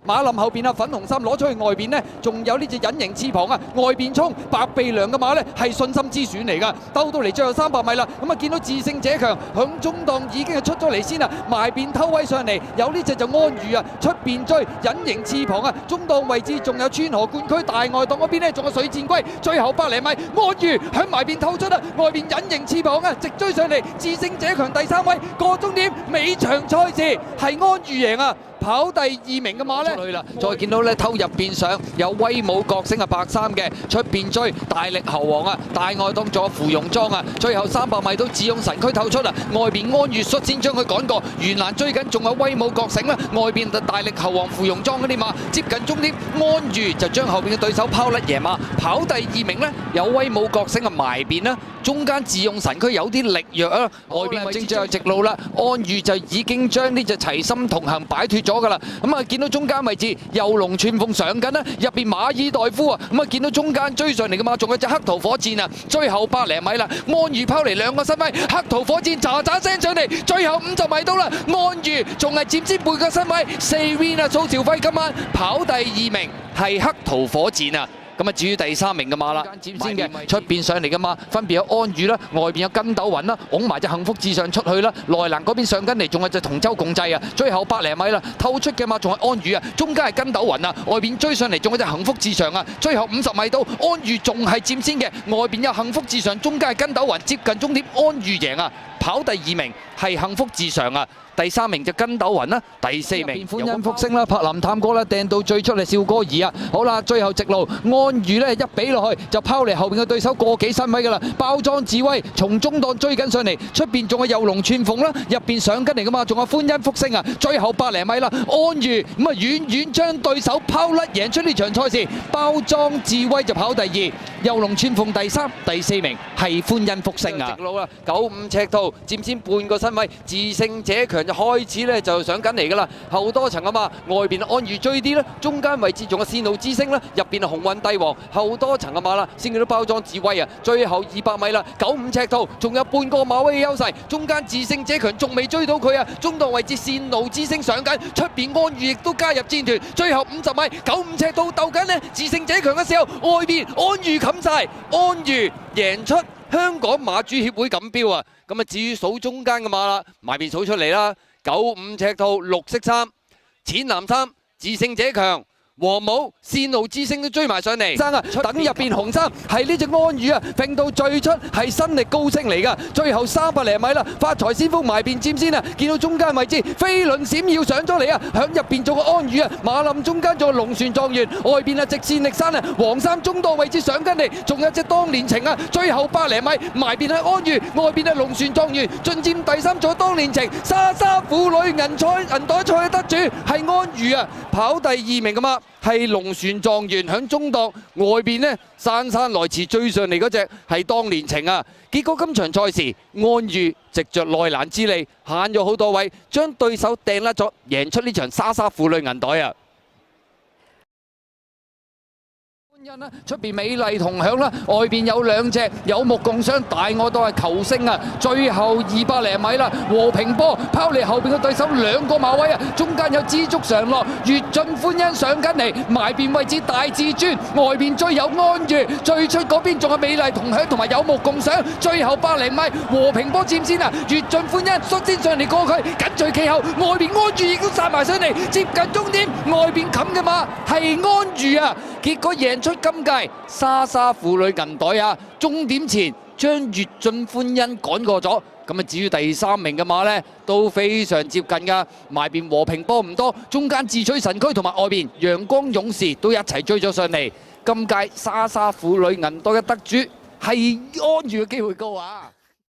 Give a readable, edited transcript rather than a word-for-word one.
馬林後邊啊，粉紅衫攞出去外邊呢，仲有呢隻隱形翅膀啊，外邊衝白鼻梁嘅馬呢係信心之選嚟㗎。鬥到嚟最後300米啦，咁啊見到智勝者強響中檔已經係出咗嚟先啦，埋邊偷位上嚟，有呢隻就安裕啊，出邊追隱形翅膀啊，中檔位置仲有川河冠區大外檔嗰邊呢，仲有水箭龜，最後100厘米安裕響埋邊透出啊，外邊隱形翅膀啊，直追上嚟，智勝者強第3位，過終點尾場賽事係安裕贏啊！跑第2名嘅馬呢，再見到咧偷入邊上有威武角星啊，白衫嘅出邊追大力猴王啊，大外檔仲有芙蓉裝啊，最後300米都智勇神區透出啊，外邊安裕率先將佢趕過，沿欄追緊仲有威武角星啦，外邊大力猴王芙蓉裝嗰啲馬接近終點，安裕就將後邊嘅對手拋甩贏馬，跑第2名呢，有威武角星啊埋邊啦，中間智勇神區有啲力弱啊，外邊正最後直路啦，安裕就已經將呢隻齊心同行擺脱咗㗎啦，咁啊見到中間位置右龍串鳳上緊啦，入邊馬爾代夫啊，咁啊見到中間追上嚟嘅馬，仲有隻黑桃火箭啊，最後100厘米啦，安裕拋嚟2個身位，黑桃火箭喳喳聲上嚟，最後50米到啦，安裕仲係佔先半個身位，4 win 啊，蘇兆輝今晚跑第2名係黑桃火箭啊。咁啊，至於第3名嘅馬啦，佔先嘅出邊上嚟嘅馬，分別有安裕啦，外邊有筋斗雲啦，拱埋隻幸福至上出去啦，內欄嗰邊上緊嚟，仲有隻同舟共濟啊，最後100厘米啦，透出嘅馬仲係安裕啊，中間係筋斗雲啊，外邊追上嚟仲有隻幸福至上啊，最後50米到，安裕仲係佔先嘅，外邊有幸福至上，中間係筋斗雲，接近終點，安裕贏啊，跑第2名係幸福至上啊。第3名就筋斗雲啦，第4名歡欣福星啦，柏林探戈啦，掟到最出嚟少歌兒啊！好啦，最後直路安裕呢一比落去就拋離後邊嘅對手個幾身位㗎啦，包裝智威從中檔追緊上嚟，出邊仲有右龍串鳳啦，入邊上緊嚟㗎嘛，仲有歡欣福星啊！最後100厘米啦，安裕咁啊遠遠將對手拋甩贏出呢場賽事，包裝智威就跑第2，右龍串鳳第3，第4名係歡欣福星啊！直路啦，95尺度佔先半個身位，智勝者強。就開始咧就上緊嚟㗎啦，後多層啊嘛，外邊安裕追啲啦，中間位置仲有線路之星啦，入邊係鴻運帝王，後多層啊馬啦，先見到包裝智威啊，最後200米啦，95尺度，仲有半個馬位嘅優勢，中間智勝者強仲未追到佢啊，中檔位置線路之星上緊，出邊安裕亦都加入戰團，最後50米95尺度鬥緊呢，智勝者強嘅時候，外邊安裕冚晒，安裕贏出香港馬主協會錦標啊！咁啊，至於數中間嘅馬啦，埋邊數出嚟啦，95尺套綠色衫、淺藍衫，智勝者強。黃帽線路之星都追埋上嚟，生啊！等入邊紅衫係呢隻安裕啊，揈到最出係新力高升嚟㗎，最後300厘米啦，發財先鋒埋邊佔先啊！見到中間位置飛輪閃耀上咗嚟啊，響入邊做個安裕啊，馬林中間做個龍船狀元，外邊啊直線力山啊，黃衫中檔位置上緊嚟，仲有隻當年情啊，最後100厘米埋邊係安裕，外邊係龍船狀元，進佔第3做當年情，莎莎婦女銀袋賽得主係安裕啊，跑第2名㗎嘛。係龍船狀元響中檔外邊呢，姍姍來遲追上嚟嗰隻係當年情啊！結果今場賽事安裕藉着內欄之利，限咗好多位，將對手掟甩咗，贏出呢場莎莎婦女銀袋啊！出邊美麗同享啦，外邊有2隻有目共賞，大外檔係球星啊！最後200厘米啦，和平波拋離後邊嘅對手2個馬位啊，中間有知足常樂、越進歡欣上緊嚟，埋邊位置大至尊，外邊追有安裕，最出嗰邊仲有美麗同享同埋有目共賞，最後100厘米和平波佔先啊，越進歡欣率先上嚟過佢，緊隨其後，外邊安裕亦都殺埋上嚟，接近終點，外邊冚嘅馬係安裕啊，結果贏出今屆莎莎婦女銀袋啊！終點前將越進歡欣趕過咗，咁啊至於第3名嘅馬呢，都非常接近㗎，埋邊和平波唔多，中間智取神區同埋外邊陽光勇士都一齊追咗上嚟。今屆莎莎婦女銀袋嘅得主係安裕嘅機會高啊！